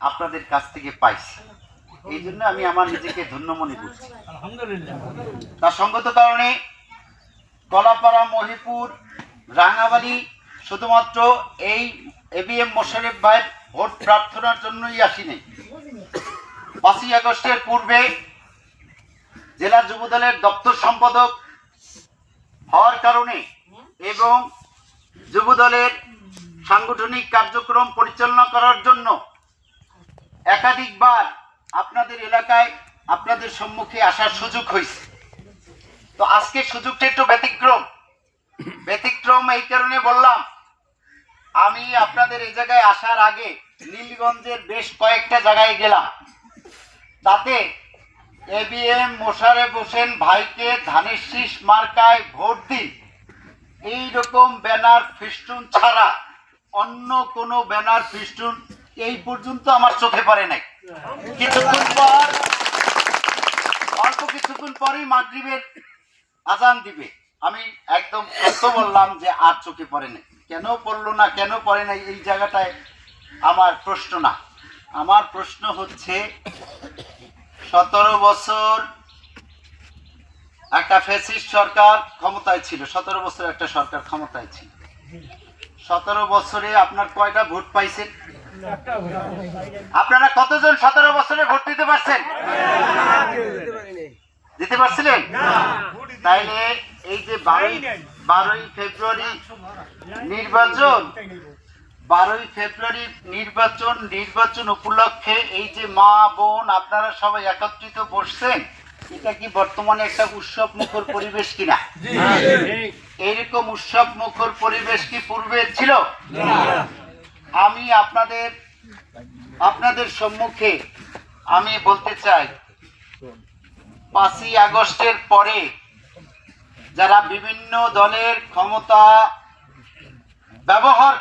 আপনাদের কাছ থেকে পাইছি, এই জন্য আমি আমার নিজেকে ধন্য মনে করছি। তার সঙ্গত কারণে কলাপাড়া, মহিপুর, রাঙাবাড়ি শুধুমাত্র এই এবিএম মোশাররফ ভাইয়ের ভোট প্রার্থনার জন্যই আসিনি। 5ই আগস্টের পূর্বে জেলা যুবদলের দপ্তর সম্পাদক হওয়ার কারণে এবং যুবদলের সাংগঠনিক কার্যক্রম পরিচালনা করার জন্য একাধিকবার আপনাদের এলাকায় আপনাদের সম্মুখে আসার সুযোগ হয়েছে। তো আজকে সুযোগটা একটু ব্যতিক্রম এই কারণে বললাম, আমি আপনাদের এই জায়গায় আসার আগে নীলগঞ্জের বেশ কয়েকটা জায়গায় গেলাম, তাতে এবিএম মোশাররফ হোসেন ভাইকে ধানের শীষ মার্কায় ভোট দিন এইরকম ব্যানার ফেস্টুন ছাড়া অন্য কোনো ব্যানার ফেস্টুন এই পর্যন্ত আমার চোখে পড়ে নাই। অল্প কিছুক্ষণ পরেই মাগরিবের আজান দিবে, আমি একদম সত্য বললাম যে আর চোখে পড়ে নাই। কেন পড়লো না, কেন পড়ে নাই, এই জায়গাটায় আমার প্রশ্ন না। আমার প্রশ্ন হচ্ছে 17 বছর একটা ফ্যাসিস্ট সরকার ক্ষমতায় ছিল, 17 বছর একটা সরকার ক্ষমতায় ছিল। 17 বছরে আপনার কয়টা ভোট পাইছেন? আপনারা কতজন 17 বছরে ভোট দিতে পারছেন? দিতে পারছিলেন? তাইলে এই যে 12ই ফেব্রুয়ারি নির্বাচন নির্বাচন এই যে মা বোন আপনারা সবাই একত্রিত বসছেন, এটা কি বর্তমানে একটা উৎসব মুখর পরিবেশ কিনা? এইরকম উৎসব মুখর পরিবেশ কি পূর্বে ছিল? আমি আপনাদের সম্মুখে আমি বলতে চাই, 5ই আগস্টের পরে যারা বিভিন্ন দলের ক্ষমতা ব্যবহার